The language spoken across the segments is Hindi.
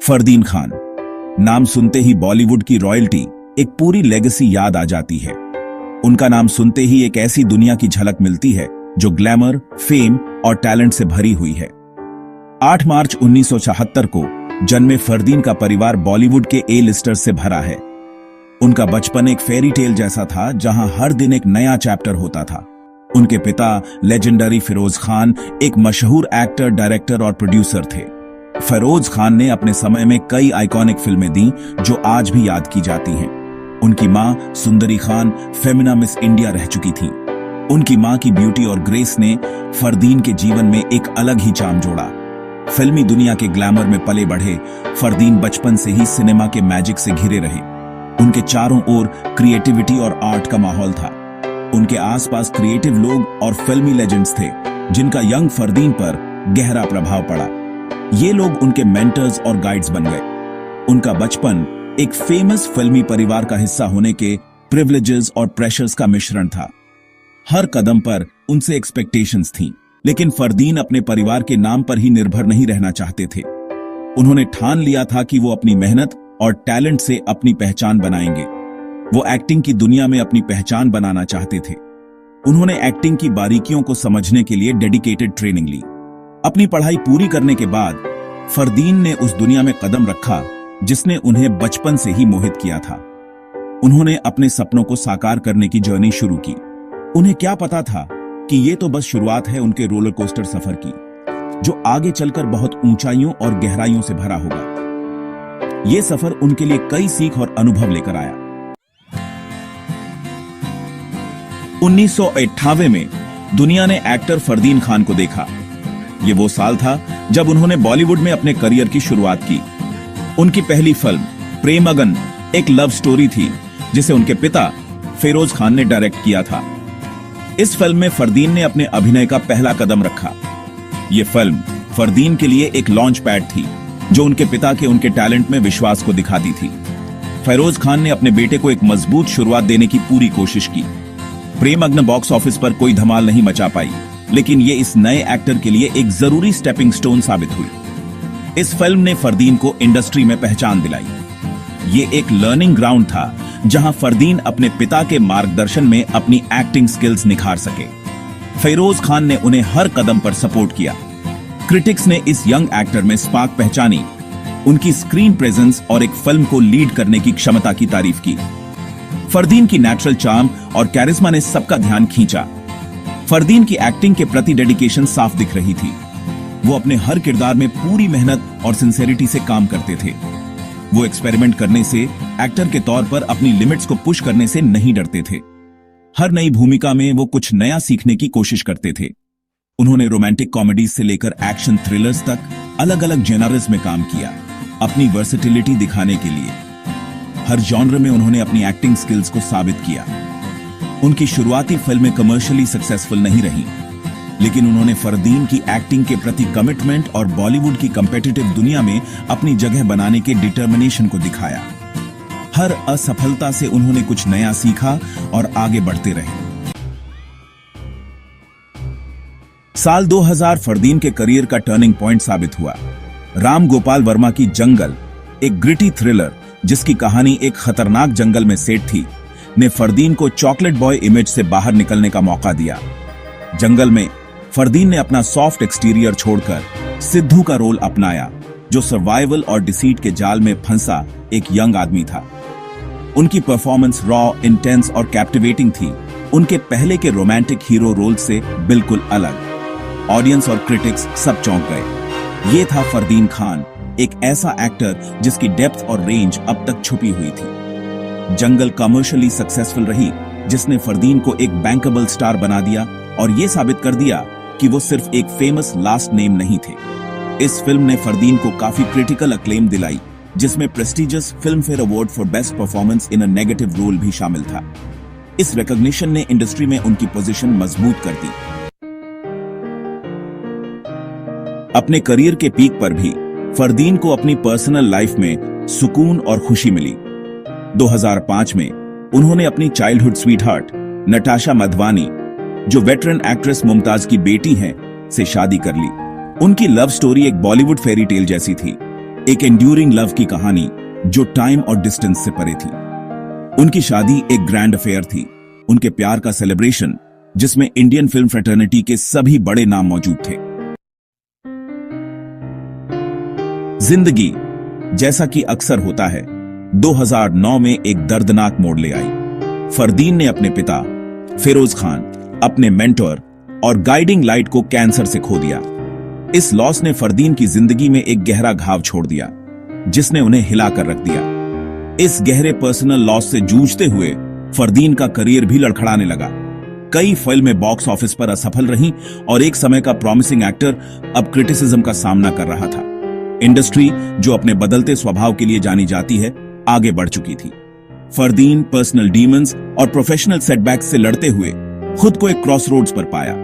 फरदीन खान, नाम सुनते ही बॉलीवुड की रॉयल्टी, एक पूरी लेगेसी याद आ जाती है। उनका नाम सुनते ही एक ऐसी दुनिया की झलक मिलती है जो ग्लैमर, फेम और टैलेंट से भरी हुई है। 8 मार्च 1976 को जन्मे फरदीन का परिवार बॉलीवुड के ए लिस्टर्स से भरा है। उनका बचपन एक फेरी टेल जैसा था, जहां हर दिन एक नया चैप्टर होता था। उनके पिता लेजेंडरी फिरोज खान एक मशहूर एक्टर, डायरेक्टर और प्रोड्यूसर थे। फिरोज खान ने अपने समय में कई आइकॉनिक फिल्में दी जो आज भी याद की जाती हैं। उनकी मां सुंदरी खान फेमिना मिस इंडिया रह चुकी थी। उनकी मां की ब्यूटी और ग्रेस ने फरदीन के जीवन में एक अलग ही चार्म जोड़ा। फिल्मी दुनिया के ग्लैमर में पले बढ़े फरदीन बचपन से ही सिनेमा के मैजिक से घिरे रहे। उनके चारों ओर क्रिएटिविटी और आर्ट का माहौल था। उनके आसपास क्रिएटिव लोग और फिल्मी लेजेंड्स थे जिनका यंग फरदीन पर गहरा प्रभाव पड़ा। ये लोग उनके मेंटर्स और गाइड्स बन गए। उनका बचपन एक फेमस फिल्मी परिवार का हिस्सा होने के प्रिविलेजेस और प्रेशर्स का मिश्रण था। हर कदम पर उनसे एक्सपेक्टेशंस थीं, लेकिन फरदीन अपने परिवार के नाम पर ही निर्भर नहीं रहना चाहते थे। उन्होंने ठान लिया था कि वो अपनी मेहनत और टैलेंट से अपनी पहचान बनाएंगे। वो एक्टिंग की दुनिया में अपनी पहचान बनाना चाहते थे। उन्होंने एक्टिंग की बारीकियों को समझने के लिए डेडिकेटेड ट्रेनिंग ली। अपनी पढ़ाई पूरी करने के बाद फरदीन ने उस दुनिया में कदम रखा जिसने उन्हें बचपन से ही मोहित किया था। उन्होंने अपने सपनों को साकार करने की जर्नी शुरू की। उन्हें क्या पता था कि ये तो बस शुरुआत है उनके रोलर कोस्टर सफर की, जो आगे चलकर बहुत ऊंचाइयों और गहराइयों से भरा होगा। ये सफर उनके लिए कई सीख और अनुभव लेकर आया। 1998 में दुनिया ने एक्टर फरदीन खान को देखा। ये वो साल था जब उन्होंने बॉलीवुड में अपने करियर की शुरुआत की। उनकी पहली फिल्म प्रेमगन एक लव स्टोरी थी जिसे उनके पिता फिरोज खान ने डायरेक्ट किया था। इस फिल्म में फरदीन ने अपने अभिनय का पहला कदम रखा। यह फिल्म फरदीन के लिए एक लॉन्च पैड थी जो उनके पिता के उनके टैलेंट में विश्वास को दिखाती थी। फिरोज खान ने अपने बेटे को एक मजबूत शुरुआत देने की पूरी कोशिश की। प्रेमगन बॉक्स ऑफिस पर कोई धमाल नहीं मचा पाई, लेकिन ये इस नए एक्टर के लिए एक जरूरी स्टेपिंग स्टोन साबित हुई। इस फिल्म ने फरदीन को इंडस्ट्री में पहचान दिलाई। ये एक लर्निंग ग्राउंड था जहां फरदीन अपने पिता के मार्गदर्शन में अपनी एक्टिंग स्किल्स निखार सके। फिरोज खान ने उन्हें हर कदम पर सपोर्ट किया। क्रिटिक्स ने इस यंग एक्टर में स्पार्क पहचानी। उनकी स्क्रीन प्रेजेंस और एक फिल्म को लीड करने की क्षमता की तारीफ की। फरदीन की नेचुरल चार्म और कैरिस्मा ने सबका ध्यान खींचा। फरदीन की एक्टिंग के प्रति डेडिकेशन साफ दिख रही थी। वो अपने हर किरदार में पूरी मेहनत और सिंसेरिटी से काम करते थे। वो एक्सपेरिमेंट करने से, एक्टर के तौर पर अपनी लिमिट्स को पुश करने से नहीं डरते थे। हर नई भूमिका में वो कुछ नया सीखने की कोशिश करते थे। उन्होंने रोमांटिक कॉमेडीज से लेकर एक्शन थ्रिलर्स तक अलग अलग जेनर्स में काम किया, अपनी वर्सेटिलिटी दिखाने के लिए। हर जॉनर में उन्होंने अपनी एक्टिंग स्किल्स को साबित किया। उनकी शुरुआती फिल्में कमर्शियली सक्सेसफुल नहीं रहीं, लेकिन उन्होंने फरदीन की एक्टिंग के प्रति कमिटमेंट और बॉलीवुड की कम्पिटिटिव दुनिया में अपनी जगह बनाने के डिटर्मिनेशन को दिखाया। हर असफलता से उन्होंने कुछ नया सीखा और आगे बढ़ते रहे। साल 2000 फरदीन के करियर का टर्निंग पॉइंट साबित हुआ। राम गोपाल वर्मा की जंगल, एक ग्रिटी थ्रिलर जिसकी कहानी एक खतरनाक जंगल में सेट थी, ने फरदीन को चॉकलेट बॉय इमेज से बाहर निकलने का मौका दिया। जंगल में फरदीन ने अपना सॉफ्ट एक्सटीरियर छोड़कर सिद्धू का रोल अपनाया, जो सर्वाइवल और डिसीट के जाल में फंसा एक यंग आदमी था। उनकी परफॉर्मेंस रॉ, इंटेंस और कैप्टिवेटिंग थी, उनके पहले के रोमांटिक हीरो रोल से बिल्कुल अलग। ऑडियंस और क्रिटिक्स सब चौंक गए। ये था फरदीन खान, एक ऐसा एक्टर जिसकी डेप्थ और रेंज अब तक छुपी हुई थी। जंगल कमर्शियली सक्सेसफुल रही, जिसने फरदीन को एक बैंकेबल स्टार बना दिया और यह साबित कर दिया कि वो सिर्फ एक फेमस लास्ट नेम नहीं थे। इस फिल्म ने फरदीन को काफी क्रिटिकल अक्लेम दिलाई, जिसमें prestigious Filmfare award for best performance in a negative role भी शामिल था। इस रिकॉग्निशन ने इंडस्ट्री में उनकी पोजीशन मजबूत कर दी। अपने करियर के पीक पर भी फरदीन को अपनी पर्सनल लाइफ में सुकून और खुशी मिली। 2005 में उन्होंने अपनी चाइल्डहुड स्वीटहार्ट नटाशा मधवानी, जो वेटरन एक्ट्रेस मुमताज की बेटी हैं, से शादी कर ली। उनकी लव स्टोरी एक बॉलीवुड फेरी टेल जैसी थी। एक एंड्यूरिंग लव की कहानी जो टाइम और डिस्टेंस से परे थी। उनकी शादी एक ग्रैंड अफेयर थी, उनके प्यार का सेलिब्रेशन जिसमें इंडियन फिल्म फ्रेटर्निटी के सभी बड़े नाम मौजूद थे। जिंदगी, जैसा कि अक्सर होता है, 2009 में एक दर्दनाक मोड़ ले आई। फरदीन ने अपने पिता फिरोज खान, अपने मेंटर और गाइडिंग लाइट को कैंसर से खो दिया। इस लॉस ने फरदीन की जिंदगी में एक गहरा घाव छोड़ दिया, जिसने उन्हें हिलाकर रख दिया। इस गहरे पर्सनल लॉस से जूझते हुए फरदीन का करियर भी लड़खड़ाने लगा। कई फिल्में बॉक्स ऑफिस पर असफल रहीं और एक समय का प्रॉमिसिंग एक्टर अब क्रिटिसिज्म का सामना कर रहा था। इंडस्ट्री, जो अपने बदलते स्वभाव के लिए जानी जाती है, आगे बढ़ चुकी थी। फरदीन पर्सनल डीमंस और प्रोफेशनल सेटबैक्स से लड़ते हुए खुद को एक क्रॉसरोड्स पर पाया।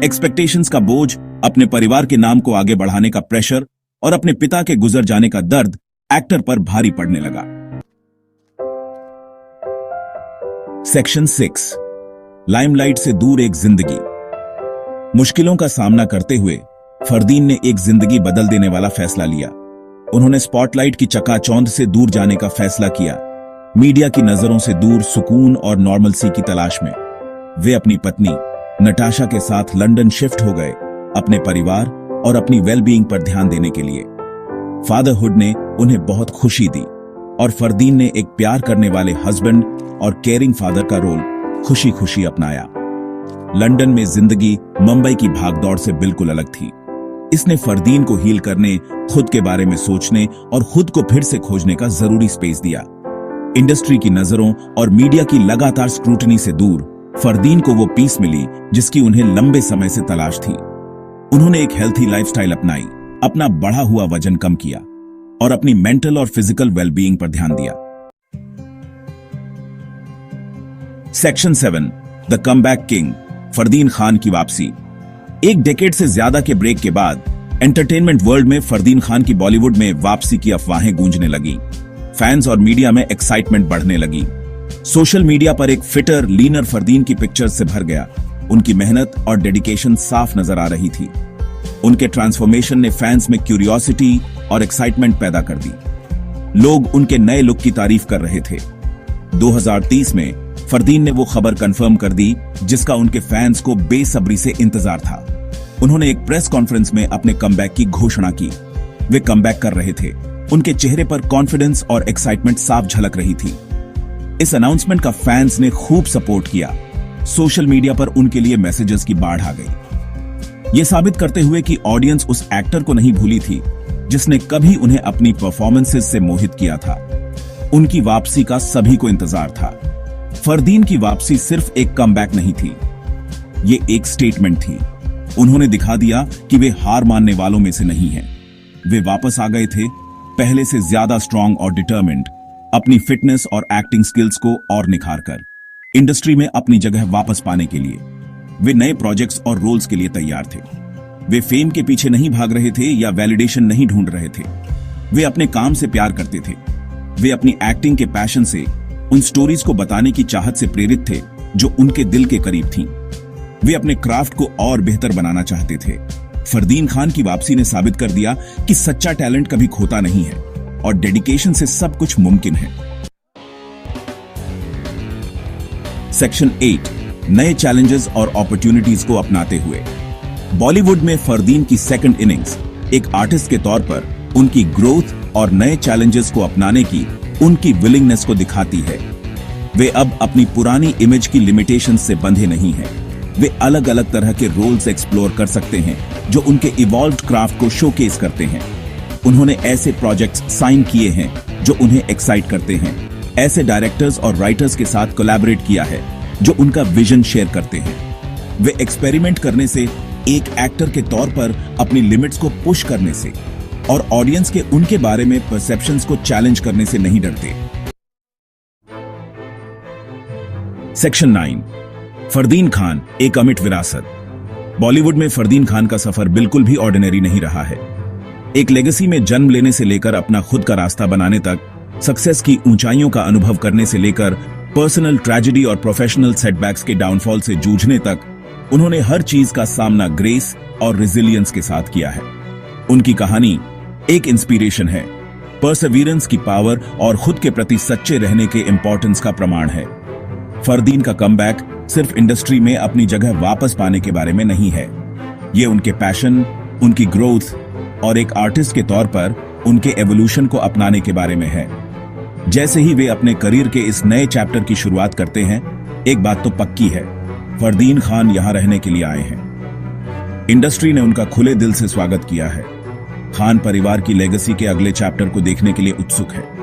एक्सपेक्टेशंस का बोझ, अपने परिवार के नाम को आगे बढ़ाने का प्रेशर और अपने पिता के गुजर जाने का दर्द एक्टर पर भारी पड़ने लगा। सेक्शन 6, लाइमलाइट से दूर एक जिंदगी। मुश्किलों का सामना करते हुए फरदीन ने एक जिंदगी बदल देने वाला फैसला लिया। उन्होंने स्पॉटलाइट की चकाचौंध से दूर जाने का फैसला किया। मीडिया की नजरों से दूर सुकून और नॉर्मलसी की तलाश में वे अपनी पत्नी नटाशा के साथ लंदन शिफ्ट हो गए, अपने परिवार और अपनी वेलबीइंग पर ध्यान देने के लिए। फादरहुड ने उन्हें बहुत खुशी दी और फरदीन ने एक प्यार करने वाले हस्बैंड और केयरिंग फादर का रोल खुशी खुशी अपनाया। लंदन में जिंदगी मुंबई की भागदौड़ से बिल्कुल अलग थी। इसने फरदीन को हील करने, खुद के बारे में सोचने और खुद को फिर से खोजने का जरूरी स्पेस दिया। इंडस्ट्री की नजरों और मीडिया की लगातार स्क्रूटनी से दूर फरदीन को वो पीस मिली जिसकी उन्हें लंबे समय से तलाश थी। उन्होंने एक हेल्थी लाइफस्टाइल अपनाई, अपना बढ़ा हुआ वजन कम किया और अपनी मेंटल और फिजिकल वेलबीइंग पर ध्यान दिया। Section 7, the comeback king, Fardeen Khan की वापसी। एक डेकेड से ज्यादा के ब्रेक के बाद एंटरटेनमेंट वर्ल्ड में फरदीन खान की बॉलीवुड में वापसी की अफवाहें गूंजने लगी। फैंस और मीडिया में एक्साइटमेंट बढ़ने लगी। सोशल मीडिया पर एक फिटर, लीनर फरदीन की पिक्चर्स से भर गया। उनकी मेहनत और डेडिकेशन साफ नजर आ रही थी। उनके ट्रांसफॉर्मेशन ने फैंस में क्यूरियोसिटी और एक्साइटमेंट पैदा कर दी। लोग उनके नए लुक की तारीफ कर रहे थे। 2030 में फरदीन ने वो खबर कंफर्म कर दी जिसका उनके फैंस को बेसब्री से इंतजार था। उन्होंने एक प्रेस कॉन्फ्रेंस में अपने कमबैक की घोषणा की। वे कमबैक कर रहे थे। उनके चेहरे पर कॉन्फिडेंस और एक्साइटमेंट साफ झलक रही थी। इस अनाउंसमेंट का फैंस ने खूब सपोर्ट किया। सोशल मीडिया पर उनके लिए मैसेजेस की बाढ़ आ गई, ये साबित करते हुए कि ऑडियंस उस एक्टर को नहीं भूली थी जिसने कभी उन्हें अपनी परफॉर्मेंसेस से मोहित किया था। उनकी वापसी का सभी को इंतजार था। फरदीन की वापसी सिर्फ एक कमबैक नहीं थी, ये एक स्टेटमेंट थी। उन्होंने दिखा दिया कि वे हार मानने वालों में से नहीं हैं। वे वापस आ गए थे, पहले से ज्यादा स्ट्रांग और डिटर्मिन्ड, अपनी फिटनेस और एक्टिंग स्किल्स को और निखारकर इंडस्ट्री में अपनी जगह वापस पाने के लिए। वे नए प्रोजेक्ट्स और रोल्स के लिए तैयार थे। वे फेम के पीछे नहीं भाग रहे थे या वैलिडेशन नहीं ढूंढ रहे थे। वे अपने काम से प्यार करते थे। वे अपनी एक्टिंग के पैशन से, उन स्टोरीज को बताने की चाहत से प्रेरित थे जो उनके दिल के करीब थीं। वे अपने क्राफ्ट को और बेहतर बनाना चाहते थे। फरदीन खान की वापसी ने साबित कर दिया कि सच्चा टैलेंट कभी खोता नहीं है और डेडिकेशन से सब कुछ मुमकिन है। सेक्शन 8, नए चैलेंजेस और अपॉर्चुनिटीज को अपनाते हुए। बॉलीवुड में फरदीन की सेकंड इनिंग्स एक आर्टिस्ट के तौर पर उनकी ग्रोथ और नए चैलेंजेस को अपनाने की उनकी विलिंगनेस को दिखाती है। वे अब अपनी पुरानी इमेज की लिमिटेशंस से बंधे नहीं हैं। वे अलग अलग तरह के रोल्स एक्सप्लोर कर सकते हैं जो उनके इवॉल्व्ड क्राफ्ट को शोकेस करते हैं। उन्होंने ऐसे प्रोजेक्ट्स साइन किए हैं जो उन्हें एक्साइट करते हैं, ऐसे डायरेक्टर्स और राइटर्स के साथ कोलैबोरेट किया है जो उनका विजन शेयर करते हैं। वे एक्सपेरिमेंट करने से, एक एक्टर के तौर पर अपनी लिमिट्स को पुश करने से और ऑडियंस के उनके बारे में परसेप्शंस को चैलेंज करने से नहीं डरते। सेक्शन 9, फरदीन खान, एक अमिट विरासत। बॉलीवुड में फरदीन खान का सफर बिल्कुल भी ऑर्डिनरी नहीं रहा है। एक लेगेसी में जन्म लेने से लेकर अपना खुद का रास्ता बनाने तक, सक्सेस की ऊंचाइयों का अनुभव करने से लेकर पर्सनल ट्रेजेडी और प्रोफेशनल सेटबैक्स के डाउनफॉल से जूझने तक, उन्होंने हर चीज का सामना ग्रेस और रेजिलियंस के साथ किया है। उनकी कहानी एक इंस्पिरेशन है परसेवरेंस की पावर और खुद के प्रति सच्चे रहने के इंपॉर्टेंस का प्रमाण है। फरदीन का कमबैक सिर्फ इंडस्ट्री में अपनी जगह वापस पाने के बारे में नहीं है, ये उनके पैशन, उनकी ग्रोथ और एक आर्टिस्ट के तौर पर उनके एवोल्यूशन को अपनाने के बारे में है। जैसे ही वे अपने करियर के इस नए चैप्टर की शुरुआत करते हैं, एक बात तो पक्की है, फरदीन खान यहां रहने के लिए आए हैं। इंडस्ट्री ने उनका खुले दिल से स्वागत किया है। खान परिवार की लेगेसी के अगले चैप्टर को देखने के लिए उत्सुक है।